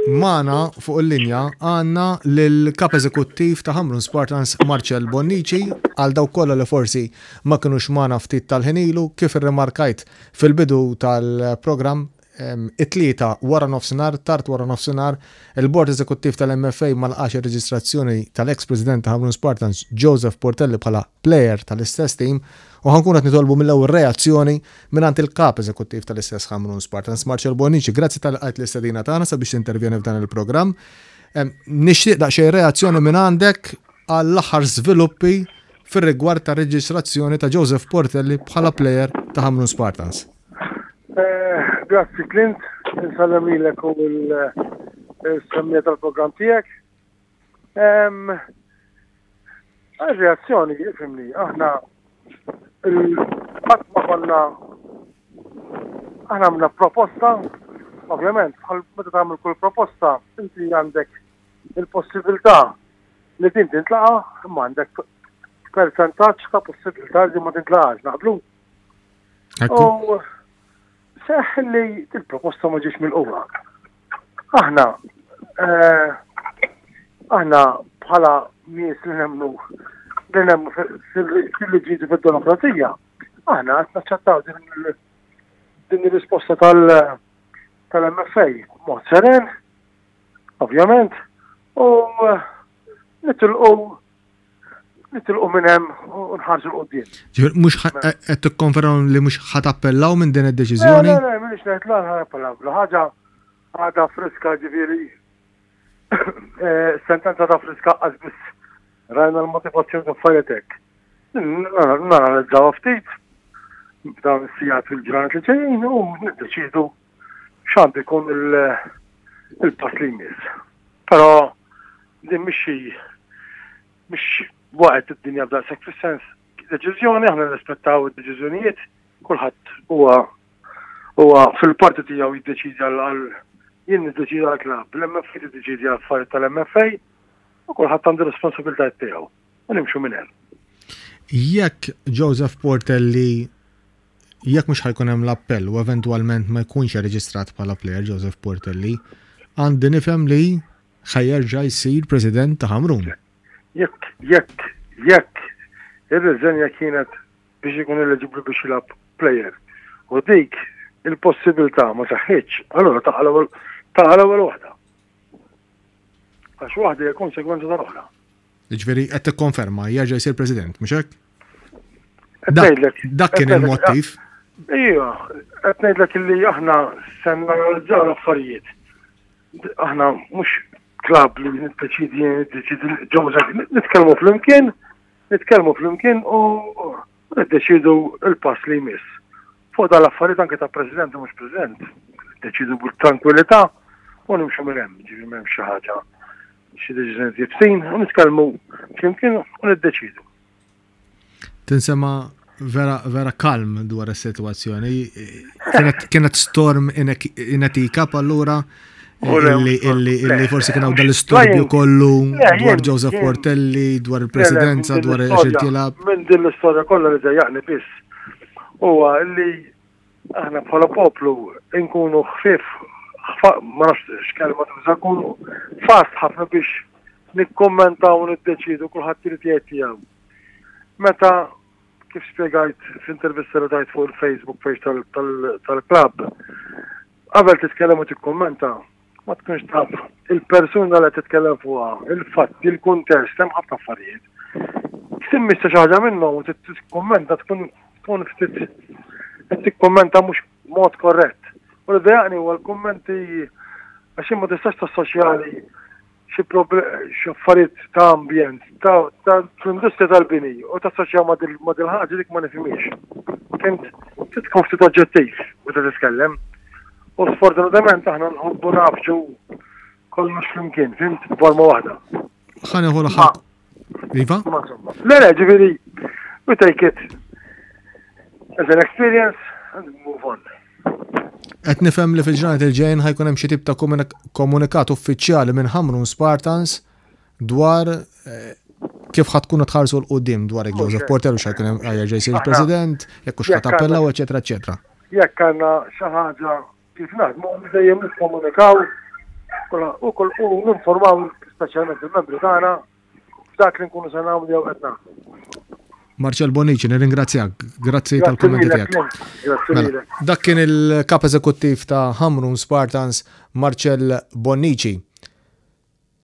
Mana fuq il-linja għanna l-kap eżekuttiv ta' Hamrun Spartans Marcel Bonnici għal daw kollha li forsi ma kinux mana ftit tal-ħinilu kif irremarkajt fil-bidu tal-programm it-tlieta wara nofsinhar, tard wara nofsinhar, il-Bord Eżekuttiv tal-MFA ma laqax ir-reġistrazzjoni tal-ex-President ta' Hamrun Spartans Joseph Portelli bħala plejer tal-istess team u ħankun qed nitolbu mill-ewwel reazzjoni mingħand il-kap eżekuttiv tal-istess Hamrun Spartans Marcel Bonnici. Grazzi tal-qajt l-istedina tagħna sabiex intervjeni f'dan il-programm. Nixtieq daqsxejn reazzjoni minn għandek għall-aħħar żviluppi fir-rigward ta' reġistrazzjoni ta' Joseph Portelli bħala plejer ta' Hamrun Spartans. Grazzi Clint, nsallem lilek u l-semmija tal-programm tiegħek. Reazzjoni, jifhimni, aħna qatt ma konna aħna għamilna proposta, ovvjament, meta tagħmel kull proposta, inti għandek il-possibilità li tinti tintlaqa, imma għandek percentaġġ ta' possibilità li ma tintlaqax, naqblu. U seħ li il-proposta ma ġiex mill-qwa. Aħna bħala nies li nemmnu fil-liġi fid-demokrazija, aħna qed naċċettaw din ir-risposta tal-MFA mod seren, ovvjament, u nitilqu minn hemm u nħarġu l-qudiem. Ġifier mhux qed tikkonfermaw li mhux ħatappellaw minn din id-deċiżjoni? Le, m'iniex ngħid la ħappellaw. Ħaġa għadha friska ġifieri sentenza ta' friska biss rajna l-motivazzjoni ta' affarijiet hekk. Nanalizzaw ftit dawn is-sigħat fil-ġranet li ġejjin u niddeċiedu x'għandu jkun il-pass li jmiss. Però din mhix waqgħet id-dinja b'daqshekk fis-sens deċiżjoni, aħna nirrispettaw id-deċiżjonijiet, kulħadd huwa fil-parti tiegħu jiddeċidi għal jien niddeċidi għall-klabb, l-MFA tiddeċidi għall-affarijiet tal-MFA u kulħadd għandu responsabilitajiet tiegħu. U nimxu minn hemm. Jekk Joseph Portelli jekk mhux ħajkun hemm l-appell u eventwalment ma jkunx irreġistrat bħala plejer Joseph Portelli, għandi nifhem li ħajjerġa' jsir President ta' Hamrun. Jekk ir-reżenja kienet biex ikun eleġibbli biex jilgħab plejer u dik il-possibilità ma saħħitx, allura taqa' l-ewwel waħda. Għax waħda hija konsegwenza tal-oħra. Jiġifieri qed tikkonferma jerġa' jsir President, mhux hekk? Dak kien il-mottiv. Ija, qed ngħidlek illi aħna se nanalizzaw l-affarijiet. Aħna mhux klabb li niddeċidi Joseph, nitkellmu flimkien u niddeċidu il-pass li jmiss. Fuq dal-affarijiet anke ta' President u mhux President, niddeċidu bit-tranquillità u nimxu minn hemm, ġifieri m'hemm xi ħaġa xi deċiżjonijiet jibsin u nitkellmu flimkien u niddeċidu. Tinsema vera kalm dwar is-sitwazzjoni. Kienet storm inetika allura illi forsi kien hawn dal-istorbju kollu dwar Joseph Portelli, dwar il-presidenza, dwar il-xirtilab. Minn din l-istorja kollha li ġejjaqni biss huwa li aħna bħala poplu nkunu ħfief ma nafx x'kelma tuża nkunu fast ħafna biex nikkommentaw u niddeċidu kulħadd irid jgħid tiegħu. Meta kif spjegajt f'intervista li tajt fuq il-Facebook page tal-klabb, qabel titkellem u tikkommenta ma tkunx taf il-persuna li titkellem fuqha, il-fatt, il-kuntest, hemm ħafna affarijiet. Timmi xi ħaġa minnhom u tikkommenta tkun ftit qed tikkommenta mhux mod korrett. U li dejaqni huwa l-kummenti għax ma tistax tassoċjali xi affarijiet ta' ambjent, tal-industrija tal-bini u tassoċja ma' dil-ħaġa dik ma nifhimix. Kien tkun ftit oġġettiv meta titkellem. U sfortunatament aħna nħobbu nafġu kollox flimkien, fimt, b'forma waħda. Ħanieħu l-ħaq. Iva? Le, ġifieri, we take it as an experience and move on. Qed nifhem li fil-ġranet il-ġejjin ħajkun hemm xi tip ta' komunikat uffiċjali minn Hamrun Spartans dwar kif ħatkunu tħarsu l-qudiem dwar Joseph Portelli u x'ħajkun hemm jerġa' jsir President, jekk hux ħatappellaw, eċetera, eċetera. Jekk għandna xi ħaġa kif naħdmu dejjem nikkomunikaw u ninformaw speċjalment il-membri tagħna f'dak li nkunu se nagħmlu jew qed nagħmlu. Marcel Bonnici, nirringrazzjak, grazzi tal-kommenti tiegħek. Grazzi. Dak kien il-kap eżekuttiv ta' Hamrun Spartans, Marcel Bonnici.